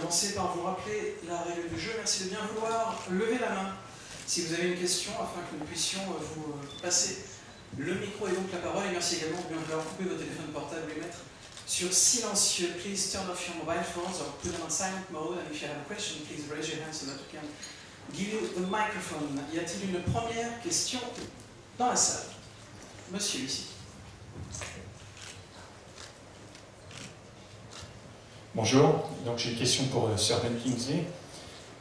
commencer par vous rappeler la règle du jeu. Merci de bien vouloir lever la main si vous avez une question, afin que nous puissions vous passer le micro et donc la parole. Et merci également de bien vouloir couper vos téléphones portables et mettre sur silencieux. Please turn off your mobile phones or put them on silent mode. And if you have a question, please raise your hand so that we can give you the microphone. Y a-t-il une première question dans la salle? Monsieur ici. Bonjour, donc j'ai une question pour Sir Ben Kingsley.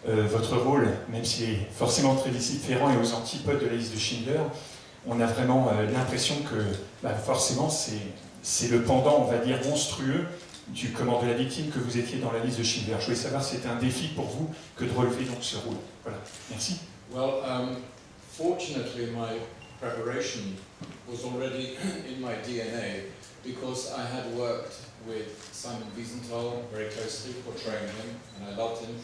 Votre rôle, même s'il est forcément très différent et aux antipodes de la liste de Schindler, on a vraiment l'impression que forcément c'est le pendant, on va dire, monstrueux de la victime que vous étiez dans la liste de Schindler. Je voulais savoir si c'était un défi pour vous que de relever donc ce rôle. Voilà, merci. Well, fortunately my preparation was already in my DNA because I had worked with Simon Wiesenthal very closely, portraying him, and I loved him.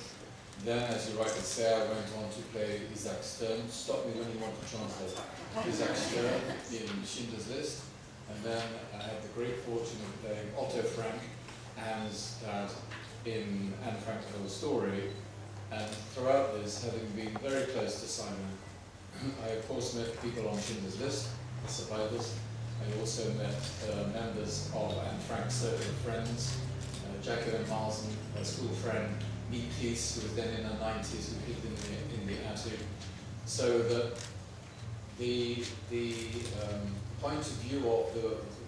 Then, as you rightly say, I went on to play Isaac Stern. Stop me when you want to translate. Isaac Stern in Schindler's List. And then I had the great fortune of playing Otto Frank, Anne's dad, in Anne Frank's Whole Story. And throughout this, having been very close to Simon, I of course met people on Schindler's List, the survivors. I also met members of Anne Frank's circle of friends, Jacqueline Marzen, a school friend, Mee Peace, who was then in her 90s, who lived in the attic. So that the point of view of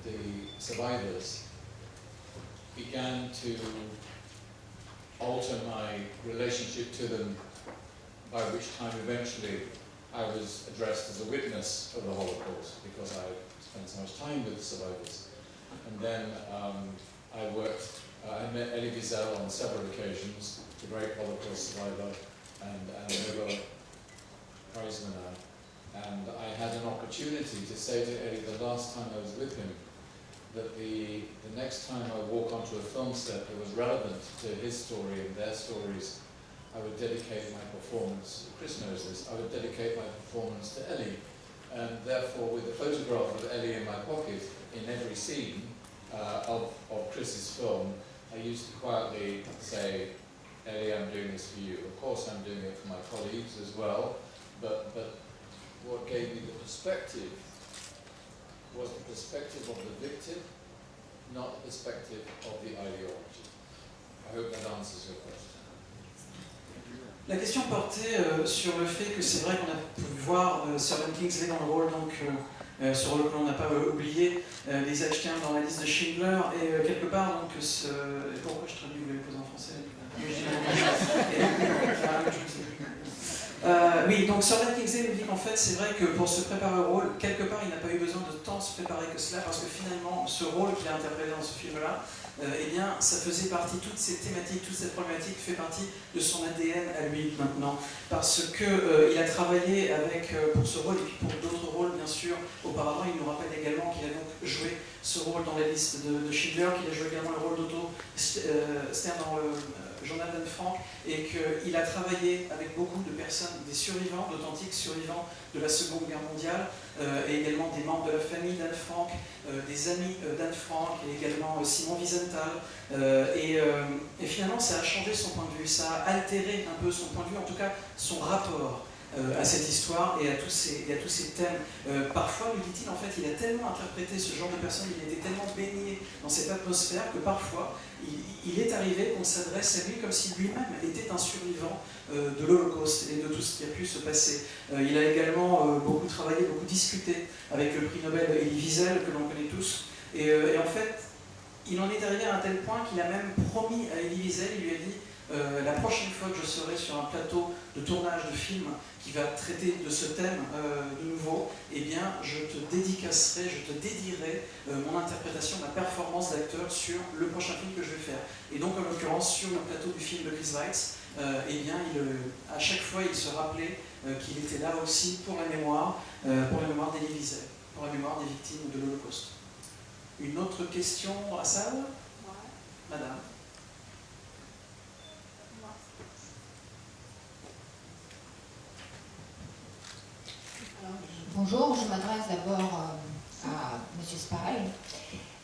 the survivors began to alter my relationship to them, by which time eventually I was addressed as a witness of the Holocaust, because I spent so much time with the survivors. And then I met Elie Wiesel on several occasions, the great Holocaust survivor and Nobel Prize winner. And I had an opportunity to say to Elie the last time I was with him that the next time I walk onto a film set that was relevant to his story and their stories, I would dedicate my performance, Chris knows this, I would dedicate my performance to Elie. And therefore, with a photograph of Elie in my pocket in every scene of Chris's film, I used to quietly say, Elie, I'm doing this for you. Of course, I'm doing it for my colleagues as well, but what gave me the perspective was the perspective of the victim, not the perspective of the ideology. I hope that answers your question. La question portait sur le fait que c'est vrai qu'on a pu voir Sir Ben Kingsley dans le rôle, donc ce rôle que l'on n'a pas oublié, les Stern dans la liste de Schindler, et quelque part, donc, pourquoi je traduis, vous voulez le poser en français? Oui, donc Sir Ben Kingsley nous dit qu'en fait, c'est vrai que pour se préparer au rôle, quelque part, il n'a pas eu besoin de tant se préparer que cela, parce que finalement, ce rôle qu'il a interprété dans ce film-là, eh bien, ça faisait partie, toutes ces thématiques, toute cette problématique fait partie de son ADN à lui maintenant, parce qu'il a travaillé pour ce rôle et puis pour d'autres rôles, bien sûr. Auparavant, il nous rappelle également qu'il a donc joué ce rôle dans la liste de Schindler, qu'il a joué également le rôle d'Otto Stern dans le journal d'Anne Frank, et qu'il a travaillé avec beaucoup de personnes, des survivants, d'authentiques survivants de la Seconde Guerre mondiale, et également des membres de la famille d'Anne Frank, des amis d'Anne Frank, et également Simon Wiesenthal. Et finalement, ça a changé son point de vue, ça a altéré un peu son point de vue, en tout cas son rapport à cette histoire et à tous ces thèmes. Parfois, nous dit-il, en fait, il a tellement interprété ce genre de personnes, il était tellement baigné dans cette atmosphère que parfois, il est arrivé qu'on s'adresse à lui comme si lui-même était un survivant de l'Holocauste et de tout ce qui a pu se passer. Il a également beaucoup travaillé, beaucoup discuté avec le prix Nobel Elie Wiesel, que l'on connaît tous. Et en fait, il en est arrivé à un tel point qu'il a même promis à Elie Wiesel, il lui a dit la prochaine fois que je serai sur un plateau de tournage de film qui va traiter de ce thème de nouveau, eh bien, je te dédicacerai, je te dédierai mon interprétation, ma performance d'acteur sur le prochain film que je vais faire. Et donc, en l'occurrence, sur le plateau du film de Chris Weitz, eh bien, à chaque fois, il se rappelait qu'il était là aussi pour la mémoire d'Elie Wiesel, pour la mémoire des victimes de l'Holocauste. Une autre question dans la salle? Madame. Bonjour, je m'adresse d'abord à M. Sparel,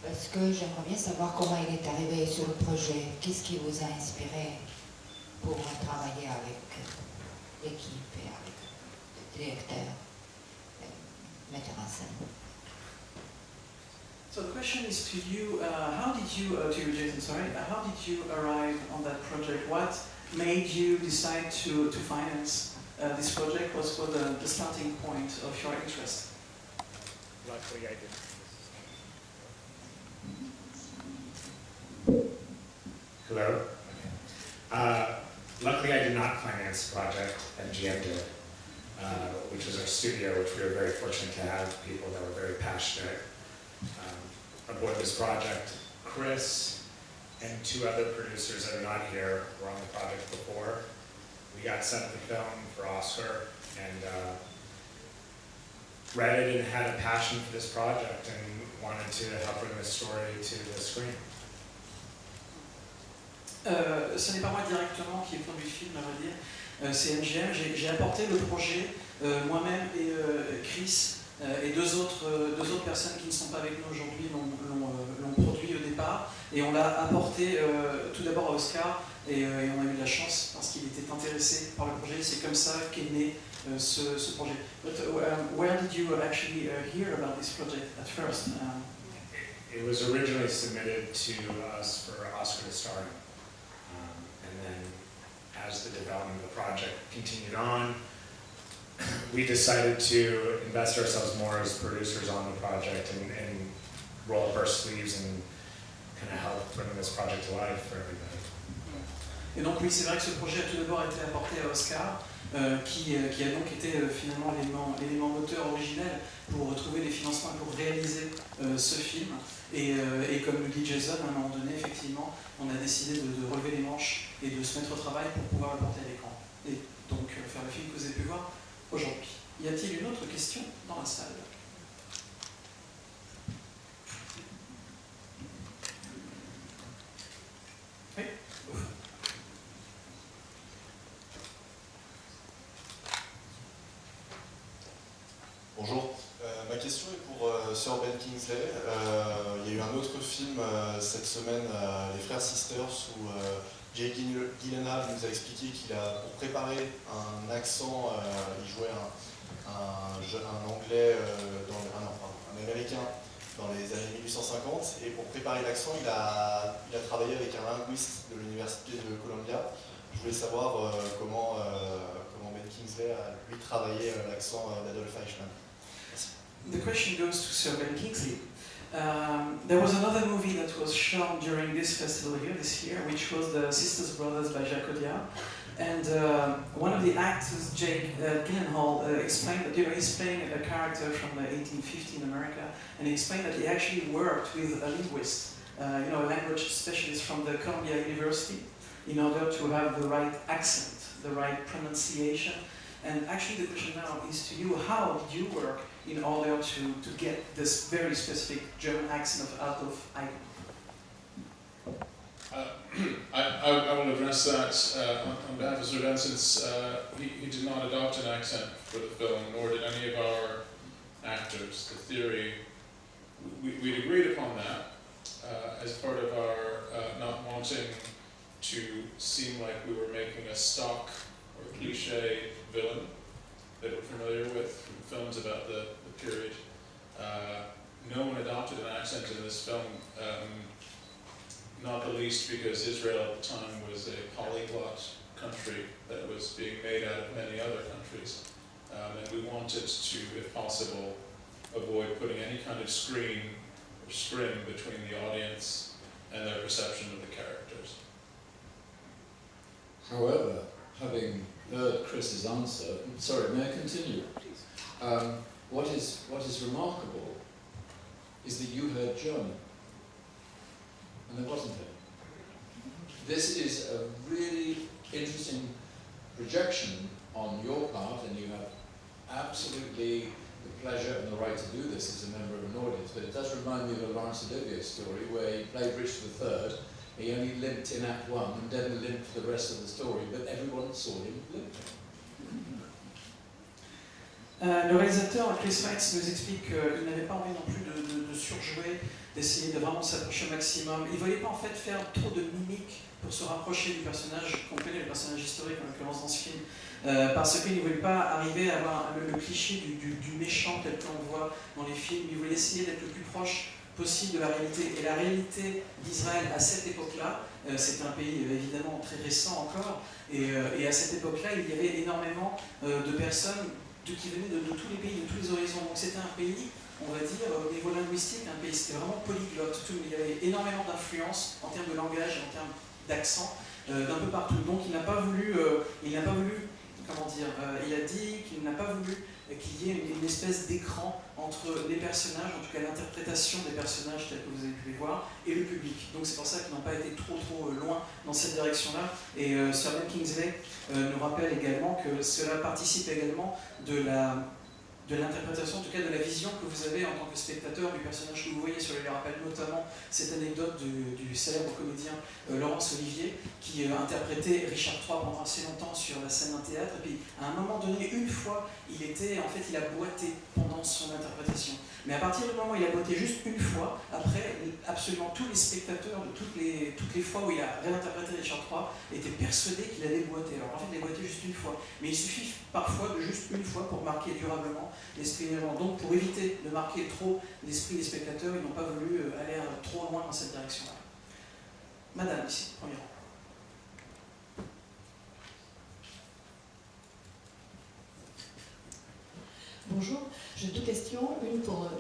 parce que j'aimerais bien savoir comment il est arrivé sur le projet. Qu'est-ce qui vous a inspiré pour travailler avec l'équipe et avec le directeur, metteur en scène. So the question is to you, how did you, to you Jason, sorry, how did you arrive on that project? What made you decide to finance this project? What was the starting point of your interest? Luckily, I didn't. Hello? Luckily, I did not finance the project, MGM did, which was our studio, which we were very fortunate to have people that were very passionate aboard this project. Chris and two other producers that are not here were on the project before. We got sent the film for Oscar and read it and had a passion for this project and wanted to help bring this story to the screen. Ce n'est pas moi directement qui ai produit le film, à vrai dire. C'est MGM. J'ai apporté le projet, moi-même et Chris, et deux autres personnes qui ne sont pas avec nous aujourd'hui l'ont produit au départ. Et on l'a apporté tout d'abord à Oscar, et on a eu de la chance parce qu'il était intéressé par le projet. C'est comme ça qu'est né ce projet. But where did you actually hear about this project at first? It was originally submitted to us for Oscar to star in. And then as the development of the project continued on, we decided to invest ourselves more as producers on the project and roll up our sleeves and kind of help bring this project to life for everybody. Et donc oui, c'est vrai que ce projet a tout d'abord été apporté à Oscar, qui a donc été finalement l'élément moteur originel pour trouver des financements pour réaliser ce film. Et comme le dit Jason, à un moment donné, effectivement, on a décidé de relever les manches et de se mettre au travail pour pouvoir le porter à l'écran. Et donc faire le film que vous avez pu voir aujourd'hui. Y a-t-il une autre question dans la salle? Oui. Bonjour, ma question est pour Sir Ben Kingsley. Il y a eu un autre film cette semaine, Les Frères Sisters, où Jake Gyllenhaal nous a expliqué qu'il a, pour préparer un accent, il jouait un anglais, un américain dans les années 1850, et pour préparer l'accent, il a travaillé avec un linguiste de l'université de Columbia. Je voulais savoir comment Ben Kingsley a lui travaillé l'accent d'Adolf Eichmann. The question goes to Sir Ben Kingsley. There was another movie that was shown during this festival here this year, which was The Sisters Brothers by Jacques Audiard. And one of the actors, Jake Gyllenhaal, explained that he's playing a character from the 1850 in America, and he explained that he actually worked with a linguist, a language specialist from the Columbia University, in order to have the right accent, the right pronunciation. And actually the question now is to you, how did you work in order to get this very specific German accent of Adolf Eichmann? I will address that on behalf of Sir Ben, since he did not adopt an accent for the film, nor did any of our actors. The theory, we'd agreed upon that as part of our not wanting to seem like we were making a stock or cliche villain that we're familiar with from films about the period. No one adopted an accent in this film, not the least because Israel at the time was a polyglot country that was being made out of many other countries. And we wanted to, if possible, avoid putting any kind of screen or scrim between the audience and their perception of the characters. However, having heard Chris's answer, sorry, may I continue? What is remarkable is that you heard German, and there wasn't any. This is a really interesting projection on your part, and you have absolutely the pleasure and the right to do this as a member of an audience, but it does remind me of a Laurence Olivier story where he played Richard III. He only limped in Act 1 and didn't limp for the rest of the story, but everyone saw him limping. Le réalisateur Chris Weitz nous explique qu'il n'avait pas envie non plus de surjouer d'essayer de vraiment s'approcher au maximum. Il ne voulait pas en fait faire trop de mimiques pour se rapprocher du personnage qu'on connaît, le personnage historique en l'occurrence dans ce film, parce qu'il ne voulait pas arriver à avoir le cliché du méchant tel qu'on le voit dans les films. Il voulait essayer d'être le plus proche possible de la réalité. Et la réalité d'Israël à cette époque-là, c'est un pays évidemment très récent encore, et à cette époque-là, il y avait énormément de personnes qui venaient de tous les pays, de tous les horizons. Donc c'était un pays, on va dire, au niveau linguistique, un pays, c'était vraiment polyglotte. Il y avait énormément d'influence en termes de langage, en termes d'accent, d'un peu partout. Donc il n'a pas voulu, comment dire, il a dit qu'il n'a pas voulu qu'il y ait une espèce d'écran entre les personnages, en tout cas l'interprétation des personnages tels que vous avez pu les voir, et le public. Donc c'est pour ça qu'ils n'ont pas été trop loin dans cette direction-là. Et Sir Ben Kingsley nous rappelle également que cela participe également de l'interprétation, en tout cas de la vision que vous avez en tant que spectateur du personnage que vous voyez sur les rappels, notamment cette anecdote du célèbre comédien Laurence Olivier, qui a interprété Richard III pendant assez longtemps sur la scène d'un théâtre, et puis à un moment donné, une fois, il a boité pendant son interprétation. Mais à partir du moment où il a boité juste une fois, après, absolument tous les spectateurs de toutes les fois où il a réinterprété Richard III étaient persuadés qu'il allait boiter. Alors en fait, il a boité juste une fois. Mais il suffit parfois de juste une fois pour marquer durablement l'esprit des gens. Donc pour éviter de marquer trop l'esprit des spectateurs, ils n'ont pas voulu aller trop loin dans cette direction-là. Madame, ici, premier rang. Bonjour, j'ai deux questions. Une pour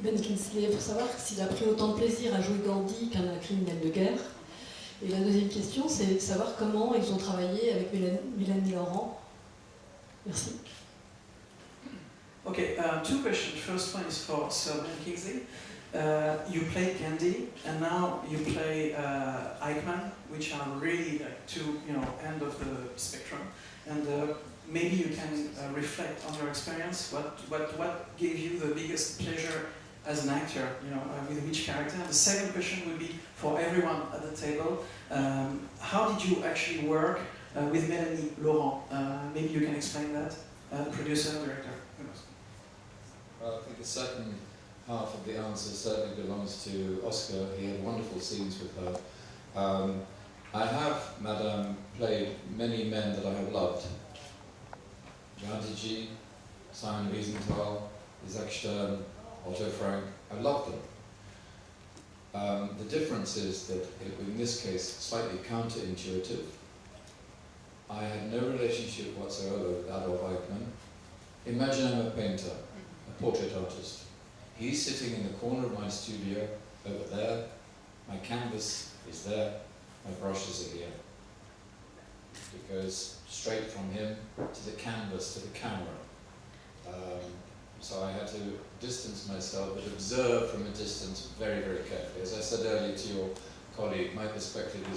Ben Kingsley, pour savoir s'il a pris autant de plaisir à jouer Gandhi qu'un criminel de guerre. Et la deuxième question, c'est de savoir comment ils ont travaillé avec Mélanie Laurent. Merci. Okay, two questions. First one is for Sir Ben Kingsley. You played Gandhi, and now you play Eichmann, which are really like two, end of the spectrum. And maybe you can reflect on your experience. What gave you the biggest pleasure as an actor? With which character? And the second question would be for everyone at the table. How did you actually work with Mélanie Laurent? Maybe you can explain that. The producer, director. Who knows? Well, I think the second half of the answer certainly belongs to Oscar. He had wonderful scenes with her. I have, Madame, played many men that I have loved. Gandhiji, Simon Wiesenthal, Isaac Stern, Otto Frank. I love them. The difference is that, in this case, slightly counterintuitive. I had no relationship whatsoever with Adolf Eichmann. Imagine I'm a painter, a portrait artist. He's sitting in the corner of my studio, over there. My canvas is there. My brushes are here. It goes straight from him to the canvas, to the camera. So I had to distance myself, but observe from a distance very, very carefully. As I said earlier to your colleague, my perspective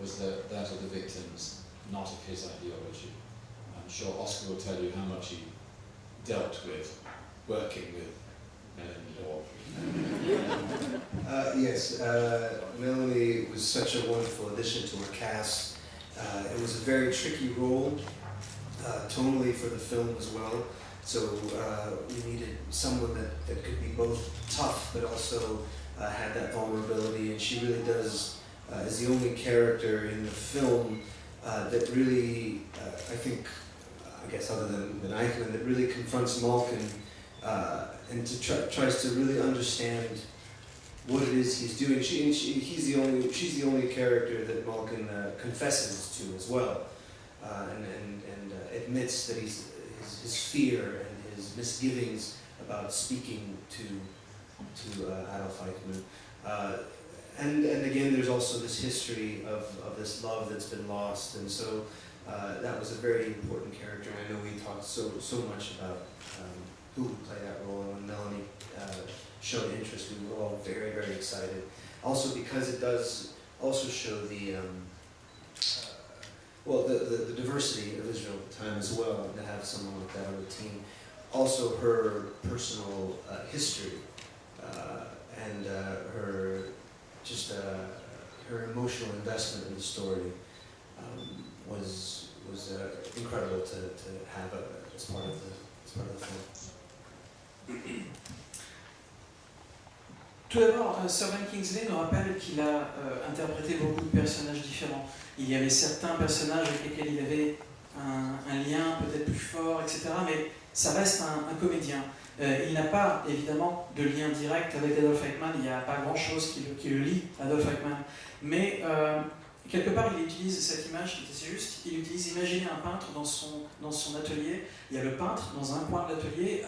was that of the victims, not of his ideology. I'm sure Oscar will tell you how much he dealt with working with Mélanie Laurent. Yes, Mélanie was such a wonderful addition to our cast. It was a very tricky role, tonally for the film as well. So we needed someone that could be both tough but also had that vulnerability. And she really does, is the only character in the film that really, I guess other than Eichmann, that really confronts Malkin and tries to really understand what it is he's doing. She's the only character that Malkin confesses to as well, and admits that his fear and his misgivings about speaking to Adolf Eichmann. And again, there's also this history of this love that's been lost, and so that was a very important character. I know we talked so much about who would play that role, and when Melanie showed interest, we were all very, very excited. Also because it does also show the diversity of Israel at the time as well, to have someone like that on the team. Also her personal history and her emotional investment in the story was incredible to have as part of the film. Tout d'abord, Sir Ben Kingsley nous rappelle qu'il a interprété beaucoup de personnages différents. Il y avait certains personnages avec lesquels il avait un lien peut-être plus fort, etc. Mais ça reste un comédien. Il n'a pas, évidemment, de lien direct avec Adolf Eichmann. Il n'y a pas grand-chose qui le lie à Adolf Eichmann. Mais quelque part, il utilise cette image, c'est juste, il utilise, imaginez un peintre dans son atelier. Il y a le peintre dans un coin de l'atelier.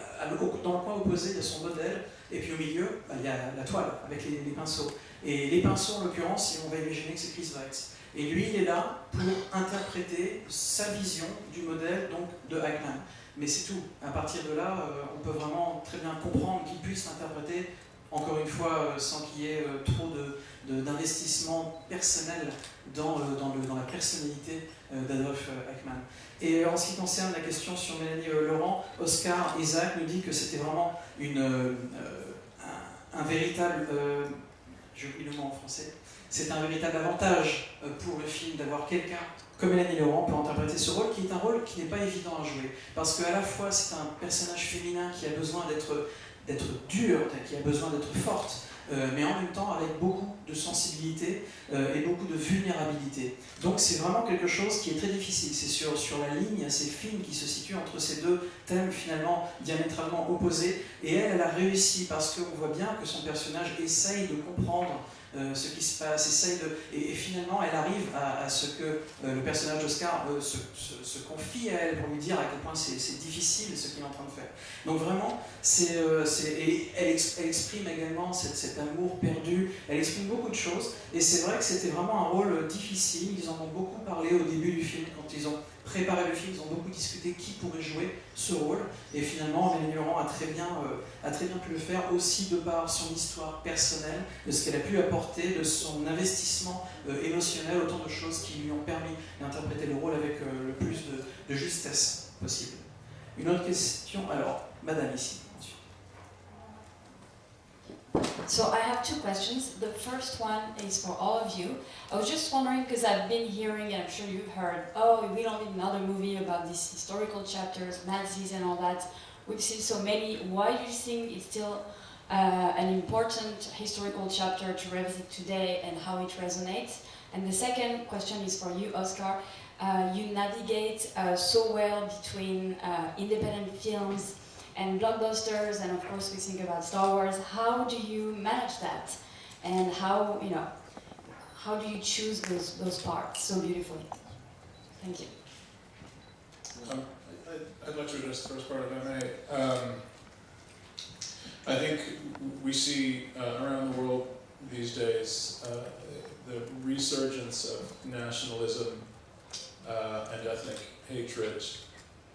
Dans le coin opposé, il y a son modèle. Et puis au milieu, il y a la toile avec les pinceaux. Et les pinceaux, en l'occurrence, on va imaginer que c'est Chris Weitz. Et lui, il est là pour interpréter sa vision du modèle donc, de Eichmann. Mais c'est tout. À partir de là, on peut vraiment très bien comprendre qu'il puisse l'interpréter, encore une fois, sans qu'il y ait trop d'investissement personnel dans la personnalité d'Adolf Eichmann. Et en ce qui concerne la question sur Mélanie Laurent, Oscar Isaac nous dit que c'était vraiment un véritable... j'oublie le mot en français. C'est un véritable avantage pour le film d'avoir quelqu'un comme Mélanie Laurent pour interpréter ce rôle, qui est un rôle qui n'est pas évident à jouer. Parce qu'à la fois, c'est un personnage féminin qui a besoin d'être dur, qui a besoin d'être forte, mais en même temps avec beaucoup de sensibilité et beaucoup de vulnérabilité. Donc c'est vraiment quelque chose qui est très difficile. C'est sur la ligne assez fine qui se situe entre ces deux thèmes finalement diamétralement opposés. Et elle a réussi parce qu'on voit bien que son personnage essaye de comprendre ce qui se passe, et finalement elle arrive à ce que le personnage d'Oscar se confie à elle pour lui dire à quel point c'est difficile ce qu'il est en train de faire. Donc vraiment, et elle exprime également cet amour perdu, elle exprime beaucoup de choses, et c'est vrai que c'était vraiment un rôle difficile. Ils en ont beaucoup parlé au début du film, quand ils ont préparé le film, ils ont beaucoup discuté qui pourrait jouer ce rôle, et finalement Mélanie Laurent a très bien pu le faire aussi de par son histoire personnelle, de ce qu'elle a pu apporter, de son investissement émotionnel, autant de choses qui lui ont permis d'interpréter le rôle avec le plus de justesse possible. Une autre question, alors, madame ici. So I have two questions. The first one is for all of you. I was just wondering, because I've been hearing, and I'm sure you've heard, oh, we don't need another movie about these historical chapters, Nazis and all that. We've seen so many. Why do you think it's still an important historical chapter to revisit today, and how it resonates? And the second question is for you, Oscar. You navigate so well between independent films and blockbusters, and of course we think about Star Wars. How do you manage that? And how do you choose those parts so beautifully? Thank you. I'd like to address the first part, if I may. I think we see around the world these days the resurgence of nationalism and ethnic hatred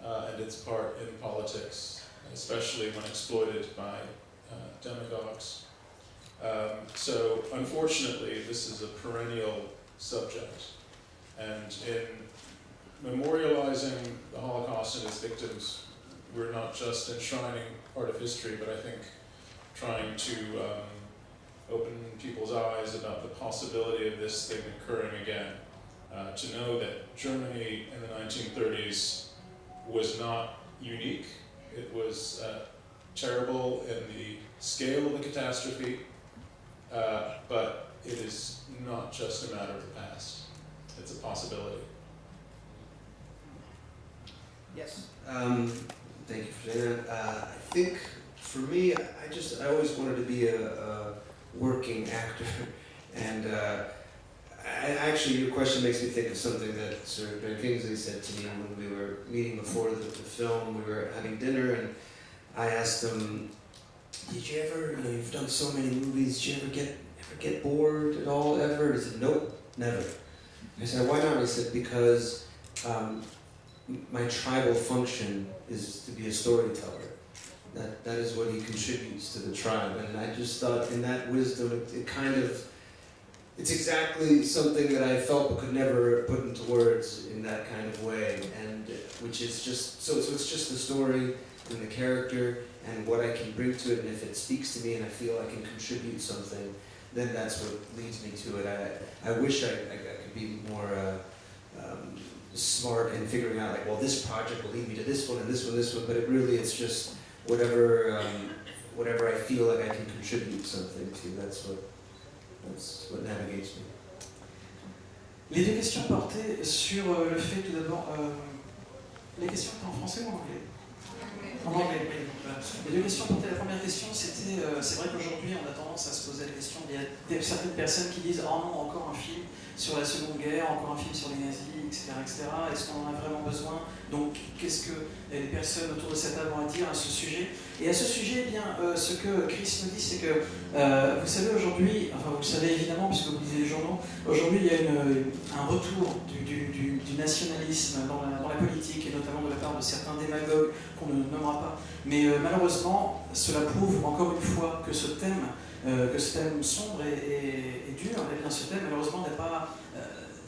and its part in politics, especially when exploited by demagogues. So unfortunately, this is a perennial subject. And in memorializing the Holocaust and its victims, we're not just enshrining part of history, but I think trying to open people's eyes about the possibility of this thing occurring again. To know that Germany in the 1930s was not unique. It was terrible in the scale of the catastrophe, but it is not just a matter of the past. It's a possibility. Yes. Thank you for saying that. I think for me, I always wanted to be a working actor, and actually your question makes me think of something that Sir Ben Kingsley said to me when we were meeting before the film. We were having dinner, and I asked him, "Did you ever? You've done so many movies. Did you ever get bored at all? Ever?" He said, "Nope, never." I said, "Why not?" He said, "Because my tribal function is to be a storyteller. That is what he contributes to the tribe." And I just thought, in that wisdom, it's exactly something that I felt but could never put into words in that kind of way, and which is just so it's just the story and the character and what I can bring to it, and if it speaks to me and I feel I can contribute something, then that's what leads me to it. I wish I could be more smart in figuring out, like, well, this project will lead me to this one and this one, but it's just whatever whatever I feel like I can contribute something to. That's what navigates me. Les deux questions portaient sur le fait tout d'abord... les questions étaient en français ou en anglais? En anglais, oui. Les deux questions portaient, la première question c'était, c'est vrai qu'aujourd'hui on a tendance à se poser la question, il y a certaines personnes qui disent « Oh non, encore un film sur la Seconde Guerre, encore un film sur les nazis, etc. etc. Est-ce qu'on en a vraiment besoin ?» Donc qu'est-ce que les personnes autour de cette table ont à dire à ce sujet? Et à ce sujet, eh bien, ce que Chris nous dit, c'est que, vous savez aujourd'hui, enfin vous le savez évidemment puisque vous lisez les journaux, aujourd'hui il y a un retour du nationalisme dans la politique et notamment de la part de certains démagogues qu'on ne nommera pas. Mais malheureusement, cela prouve encore une fois que ce thème sombre et dur, et bien ce thème malheureusement n'est pas...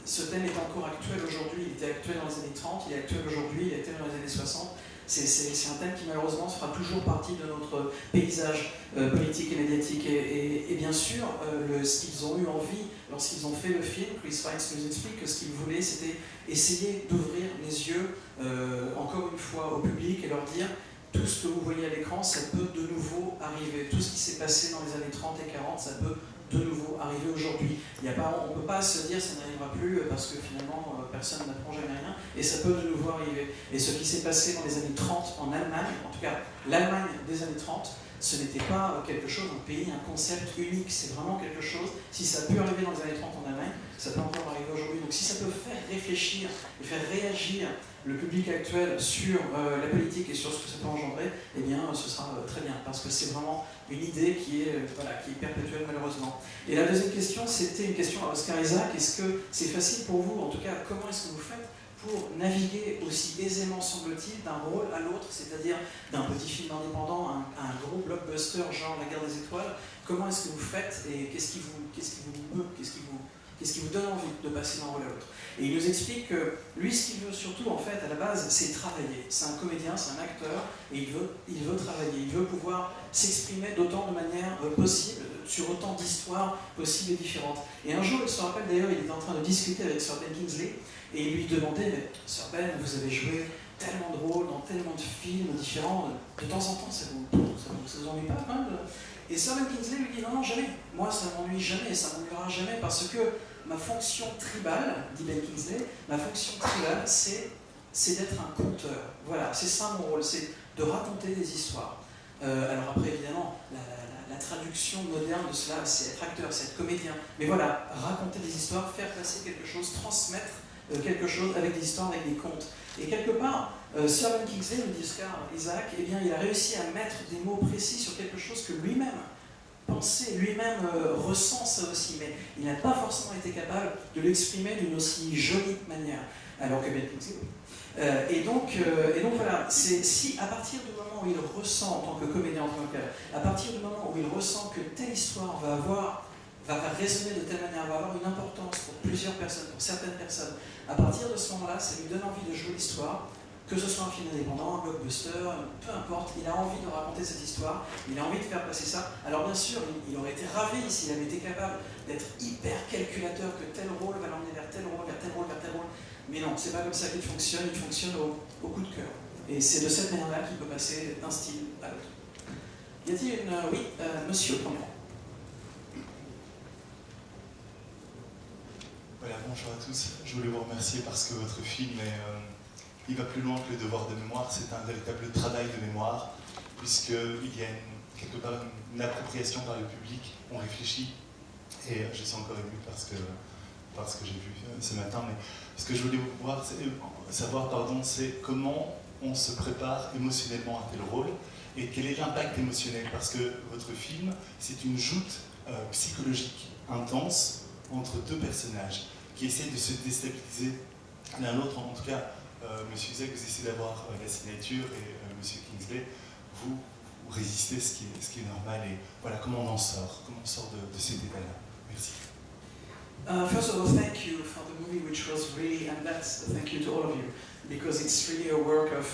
ce thème est encore actuel aujourd'hui, il était actuel dans les années 30, il est actuel aujourd'hui, il est actuel dans les années 60. C'est un thème qui malheureusement fera toujours partie de notre paysage politique et médiatique. Et bien sûr, ce qu'ils ont eu envie lorsqu'ils ont fait le film, Chris Fiennes nous explique que ce qu'ils voulaient c'était essayer d'ouvrir les yeux encore une fois au public et leur dire tout ce que vous voyez à l'écran, ça peut de nouveau arriver. Tout ce qui s'est passé dans les années 30 et 40, ça peut de nouveau arriver aujourd'hui. On ne peut pas se dire ça n'arrivera plus parce que finalement personne n'apprend jamais rien et ça peut de nouveau arriver. Et ce qui s'est passé dans les années 30 en Allemagne, en tout cas l'Allemagne des années 30, ce n'était pas quelque chose, un pays, un concept unique, c'est vraiment quelque chose, si ça a pu arriver dans les années 30 en Allemagne, ça peut encore arriver aujourd'hui. Donc si ça peut faire réfléchir et faire réagir le public actuel sur la politique et sur ce que ça peut engendrer, eh bien ce sera très bien, parce que c'est vraiment une idée qui est perpétuelle malheureusement. Et la deuxième question, c'était une question à Oscar Isaac. Est-ce que c'est facile pour vous, en tout cas, comment est-ce que vous faites pour naviguer aussi aisément, semble-t-il, d'un rôle à l'autre, c'est-à-dire d'un petit film indépendant à un gros blockbuster genre La Guerre des Étoiles? Comment est-ce que vous faites et qu'est-ce qui vous donne envie de passer d'un rôle à l'autre? Et il nous explique que lui, ce qu'il veut surtout, en fait, à la base, c'est travailler. C'est un comédien, c'est un acteur, et il veut travailler. Il veut pouvoir s'exprimer d'autant de manière possible, sur autant d'histoires possibles et différentes. Et un jour, il se rappelle d'ailleurs, il était en train de discuter avec Sir Ben Kingsley, et il lui demandait, mais Sir Ben, vous avez joué tellement de rôles dans tellement de films différents, de temps en temps, ça vous ennuie pas quand même? Et Sir Ben Kingsley lui dit, non, jamais. Moi, ça m'ennuie jamais, et ça m'ennuiera jamais, parce que ma fonction tribale, dit Ben Kingsley, ma fonction tribale, c'est d'être un conteur. Voilà, c'est ça mon rôle, c'est de raconter des histoires. Alors après, évidemment, la traduction moderne de cela, c'est être acteur, c'est être comédien. Mais voilà, raconter des histoires, faire passer quelque chose, transmettre quelque chose avec des histoires, avec des contes. Et quelque part, Sir Ben Kingsley, nous dit Oscar Isaac, eh bien, il a réussi à mettre des mots précis sur quelque chose que lui-même pensait, lui-même ressent ça aussi, mais il n'a pas forcément été capable de l'exprimer d'une aussi jolie manière, alors que Ben Kingsley, et donc voilà, si à partir du moment où il ressent, en tant que comédien, en tant que à partir du moment où il ressent que telle histoire va résonner de telle manière, va avoir une importance pour plusieurs personnes, pour certaines personnes, à partir de ce moment-là, ça lui donne envie de jouer l'histoire, que ce soit un film indépendant, un blockbuster, peu importe, il a envie de raconter cette histoire, il a envie de faire passer ça. Alors bien sûr, il aurait été ravi s'il avait été capable d'être hyper calculateur, que tel rôle va l'emmener vers tel rôle, vers tel rôle, vers tel rôle. Mais non, c'est pas comme ça qu'il fonctionne, il fonctionne au coup de cœur. Et c'est de cette manière-là qu'il peut passer d'un style à l'autre. Y a-t-il une... oui, monsieur, premièrement. Voilà, bonjour à tous. Je voulais vous remercier parce que votre film il va plus loin que le devoir de mémoire. C'est un véritable travail de mémoire, puisqu'il y a quelque part une appropriation par le public. On réfléchit, et je suis encore ému parce que j'ai vu ce matin. Mais ce que je voulais savoir, c'est comment on se prépare émotionnellement à tel rôle et quel est l'impact émotionnel, parce que votre film, c'est une joute psychologique intense entre deux personnages qui essaient de se déstabiliser l'un l'autre. En tout cas, Monsieur Isaac, vous essayez d'avoir la signature, et Monsieur Kingsley, vous résistez, ce qui est normal. Et voilà, comment on en sort de cet état-là. Merci. First of all, thank you for the movie, which was really, and that's thank you to all of you, because it's really a work of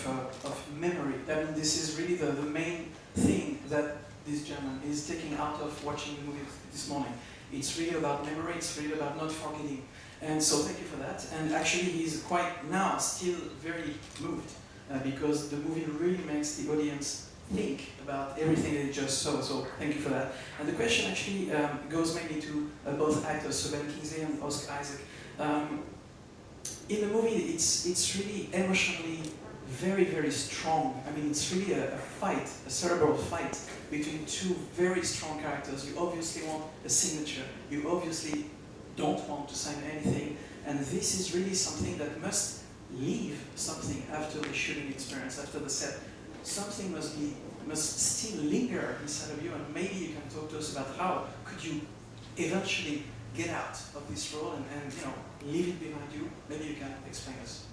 memory. I mean, this is really the main thing that this gentleman is taking out of watching the movie this morning. It's really about memory, it's really about not forgetting. And so thank you for that. And actually he's quite now still very moved because the movie really makes the audience think about everything that you just saw, so thank you for that. And the question actually goes mainly to both actors, so Ben Kingsley and Oscar Isaac. In the movie, it's really emotionally very, very strong. I mean, it's really a fight, a cerebral fight between two very strong characters. You obviously want a signature. You obviously don't want to sign anything. And this is really something that must leave something after the shooting experience, after the set. Something must still linger inside of you, and maybe you can talk to us about how could you eventually get out of this role and you know, leave it behind you. Maybe you can explain us.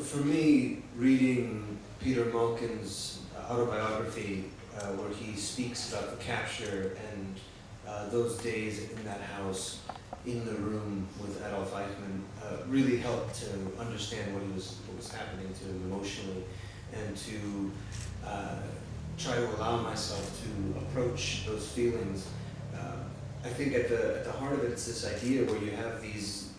For me, reading Peter Malkin's autobiography, where he speaks about the capture and those days in that house, in the room with Adolf Eichmann, really helped to understand what was happening to him emotionally, and to try to allow myself to approach those feelings. I think at the heart of it, it's this idea where you have these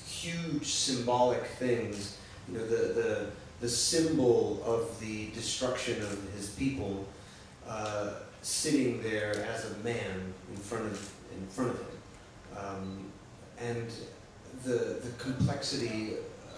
huge symbolic things, you know, the symbol of the destruction of his people, sitting there as a man in front of him, and the complexity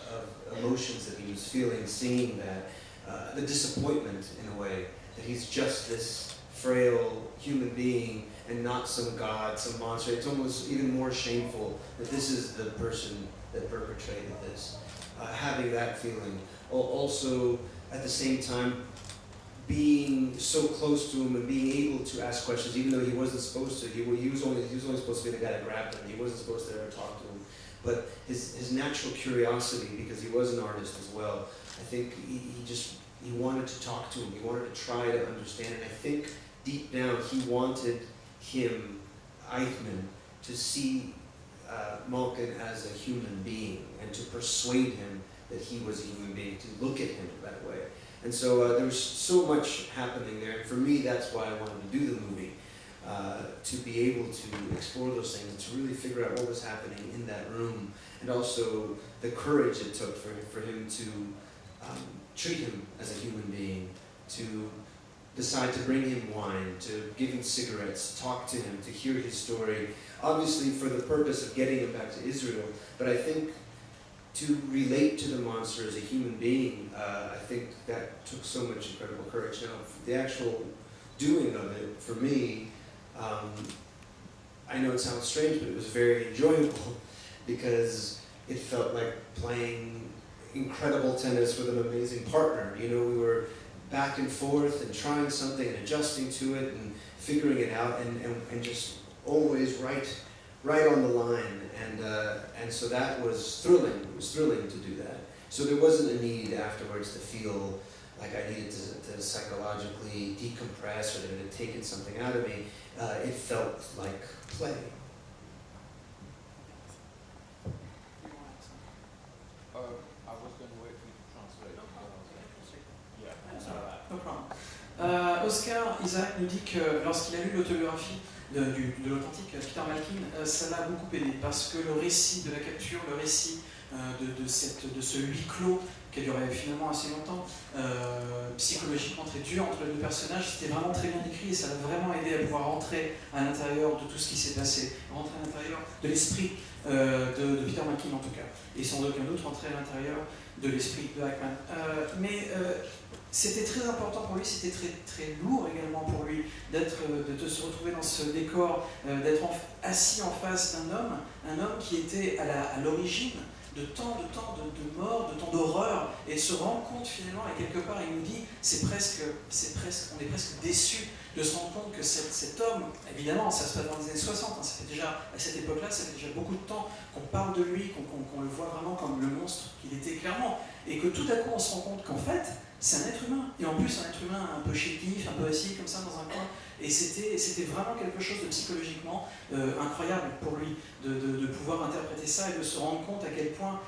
of emotions that he was feeling, seeing that, the disappointment in a way that he's just this frail human being and not some god, some monster. It's almost even more shameful that this is the person that perpetrated this. Having that feeling. Also, at the same time, being so close to him and being able to ask questions, even though he wasn't supposed to. He was only supposed to be the guy that grabbed him. He wasn't supposed to ever talk to him. But his natural curiosity, because he was an artist as well, I think he wanted to talk to him. He wanted to try to understand. And I think deep down he wanted him, Eichmann, to see Malkin as a human being and to persuade him that he was a human being, to look at him that way. And so there was so much happening there. And for me, that's why I wanted to do the movie, to be able to explore those things and to really figure out what was happening in that room, and also the courage it took for him to treat him as a human being, to decide to bring him wine, to give him cigarettes, talk to him, to hear his story, obviously for the purpose of getting him back to Israel, but I think to relate to the monster as a human being, I think that took so much incredible courage. Now, the actual doing of it, for me, I know it sounds strange, but it was very enjoyable because it felt like playing incredible tennis with an amazing partner. You know, we were back and forth and trying something and adjusting to it and figuring it out and just always right on the line. And so that was thrilling. It was thrilling to do that. So there wasn't a need afterwards to feel like I needed to psychologically decompress or that it had taken something out of me. It felt like play. I was going to wait for you to translate. No problem. Oscar Isaac nous dit que lorsqu'il a lu l'autobiographie de l'authentique Peter Malkin, ça l'a beaucoup aidé parce que le récit de la capture, le récit de ce huis clos qui a duré finalement assez longtemps, psychologiquement très dur entre les deux personnages, c'était vraiment très bien écrit et ça l'a vraiment aidé à pouvoir rentrer à l'intérieur de tout ce qui s'est passé, rentrer à l'intérieur de l'esprit de Peter Malkin en tout cas, et sans aucun doute rentrer à l'intérieur de l'esprit de Eichmann. Mais c'était très important pour lui, c'était très, très lourd également pour lui de se retrouver dans ce décor, d'être assis en face un homme qui était à l'origine de tant de morts, de tant d'horreurs, et se rendre compte finalement, et quelque part il nous dit, on est presque déçu de se rendre compte que cet homme, évidemment ça se passe dans les années 60, hein, ça fait déjà, à cette époque-là, ça fait déjà beaucoup de temps qu'on parle de lui, qu'on le voit vraiment comme le monstre qu'il était clairement, et que tout à coup on se rend compte qu'en fait, c'est un être humain, et en plus un être humain un peu chétif, un peu assis comme ça dans un coin, et c'était vraiment quelque chose de psychologiquement incroyable pour lui, de pouvoir interpréter ça et de se rendre compte à quel point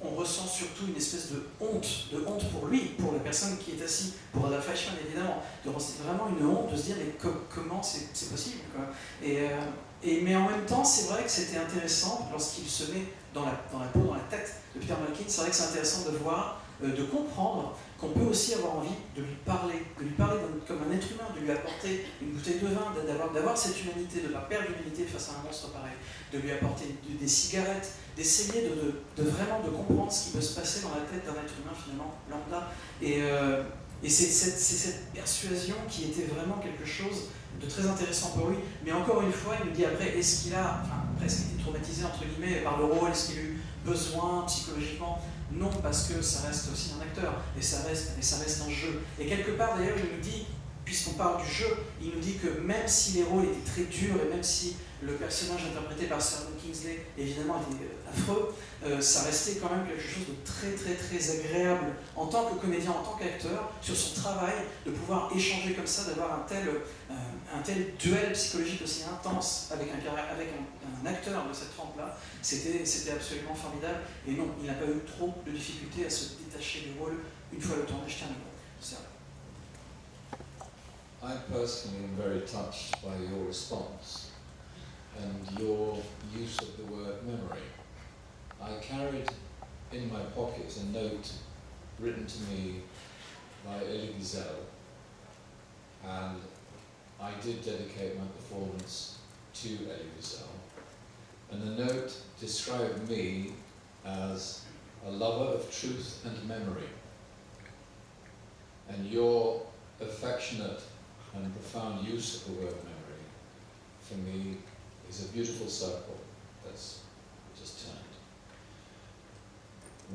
on ressent surtout une espèce de honte pour lui, pour la personne qui est assise, pour Adolf Eichmann évidemment, c'est vraiment une honte de se dire mais comment c'est possible quoi. Mais en même temps c'est vrai que c'était intéressant lorsqu'il se met dans la peau, dans la tête de Peter Malkin, c'est vrai que c'est intéressant de voir de comprendre qu'on peut aussi avoir envie de lui parler comme un être humain, de lui apporter une bouteille de vin, d'avoir cette humanité, de ne pas perdre l'humanité face à un monstre pareil, de lui apporter des cigarettes, d'essayer de vraiment de comprendre ce qui peut se passer dans la tête d'un être humain finalement lambda. Et c'est cette persuasion qui était vraiment quelque chose de très intéressant pour lui. Mais encore une fois, il nous dit après, est-ce qu'il a presque été traumatisé entre guillemets par le rôle, est-ce qu'il a eu besoin psychologiquement? Non, parce que ça reste aussi un acteur, et ça reste un jeu. Et quelque part d'ailleurs, il nous dit, puisqu'on parle du jeu, il nous dit que même si les rôles étaient très durs, et même si le personnage interprété par Sir Ben Kingsley, évidemment, était affreux, ça restait quand même quelque chose de très très très agréable en tant que comédien, en tant qu'acteur, sur son travail, de pouvoir échanger comme ça, d'avoir un tel duel psychologique aussi intense avec un acteur de cette trempe-là, c'était absolument formidable. Et non, il n'a pas eu trop de difficultés à se détacher du rôle une fois le tournage terminé. I personally am very touched by your response and your use of the word memory. I carried in my pocket a note written to me by Elie Wiesel, and I did dedicate my performance to Elie Wiesel. And the note described me as a lover of truth and memory. And your affectionate and profound use of the word memory, for me, is a beautiful circle that's just turned.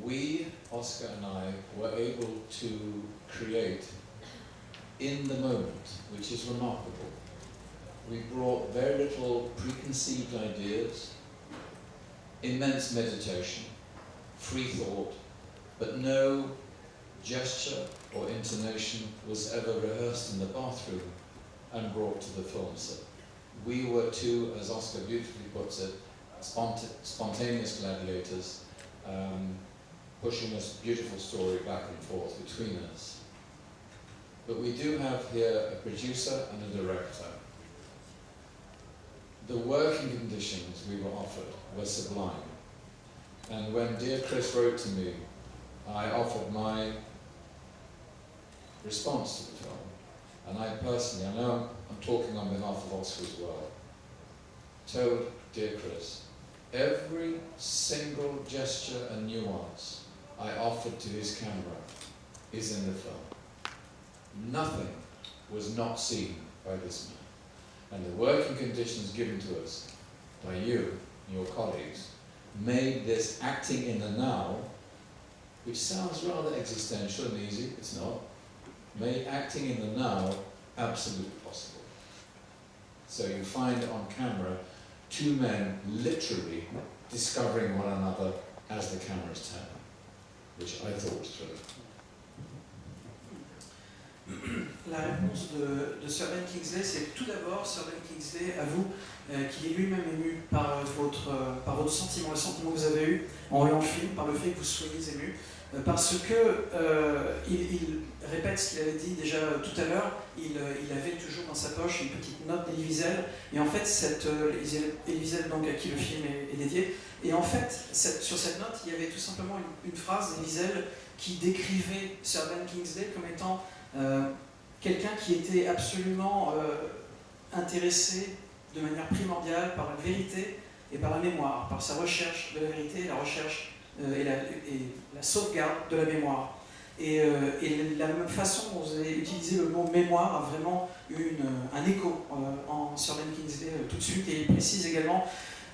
We, Oscar and I, were able to create in the moment, which is remarkable. We brought very little preconceived ideas, immense meditation, free thought, but no gesture or intonation was ever rehearsed in the bathroom and brought to the film set. We were two, as Oscar beautifully puts it, spontaneous gladiators, pushing this beautiful story back and forth between us. But we do have here a producer and a director. The working conditions we were offered were sublime. And when dear Chris wrote to me, I offered my response to the film. And I personally, I know I'm talking on behalf of Oscar as well, told dear Chris, every single gesture and nuance I offered to his camera is in the film. Nothing was not seen by this man. And the working conditions given to us by you and your colleagues made this acting in the now, which sounds rather existential and easy, it's not, made acting in the now absolutely possible. So you find on camera two men literally discovering one another as the cameras turn, which I thought was thrilling. La réponse de Sir Ben Kingsley, c'est tout d'abord, Sir Ben Kingsley avoue qu'il est lui-même ému par votre sentiment, le sentiment que vous avez eu en voyant le film, par le fait que vous soyez ému, parce que il répète ce qu'il avait dit déjà tout à l'heure, il avait toujours dans sa poche une petite note d'Elie Wiesel, et en fait, Elie Wiesel, donc, à qui le film est dédié, et en fait, sur cette note, il y avait tout simplement une phrase d'Elie Wiesel qui décrivait Sir Ben Kingsley comme étant quelqu'un qui était absolument intéressé de manière primordiale par la vérité et par la mémoire, par sa recherche de la vérité, la recherche et la sauvegarde de la mémoire. Et la même façon dont vous avez utilisé le mot mémoire a vraiment eu un écho en Sir Ben Kingsley tout de suite, et il précise également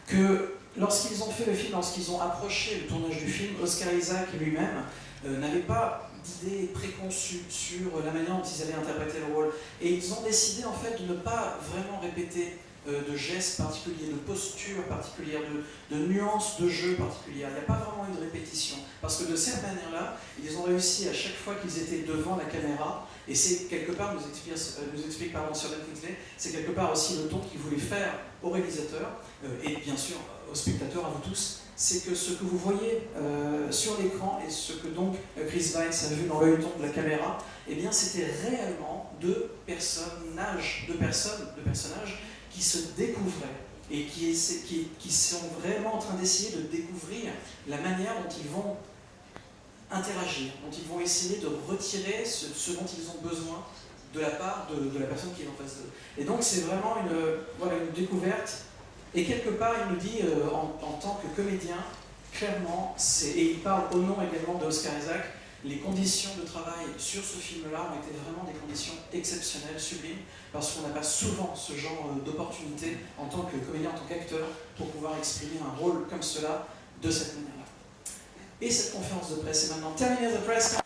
que lorsqu'ils ont fait le film, lorsqu'ils ont approché le tournage du film, Oscar Isaac lui-même n'avait pas d'idées préconçues sur la manière dont ils allaient interpréter le rôle. Et ils ont décidé en fait de ne pas vraiment répéter de gestes particuliers, de postures particulières, de nuances de jeu particulières. Il n'y a pas vraiment eu de répétition. Parce que de cette manière-là, ils ont réussi à chaque fois qu'ils étaient devant la caméra, et c'est quelque part, nous explique Sir Ben Kingsley, c'est quelque part aussi le ton qu'ils voulaient faire au réalisateur, et bien sûr aux spectateurs, à vous tous, c'est que ce que vous voyez sur l'écran et ce que donc Chris Weitz a vu dans l'œil de la caméra, eh bien c'était réellement deux personnages qui se découvraient et qui sont vraiment en train d'essayer de découvrir la manière dont ils vont interagir, dont ils vont essayer de retirer ce dont ils ont besoin de la part de la personne qui est en face d'eux. Et donc c'est vraiment une découverte. Et quelque part, il nous dit, en tant que comédien, clairement, et il parle au nom également d'Oscar Isaac, les conditions de travail sur ce film-là ont été vraiment des conditions exceptionnelles, sublimes, parce qu'on n'a pas souvent ce genre d'opportunité en tant que comédien, en tant qu'acteur, pour pouvoir exprimer un rôle comme cela, de cette manière-là. Et cette conférence de presse est maintenant terminée. The press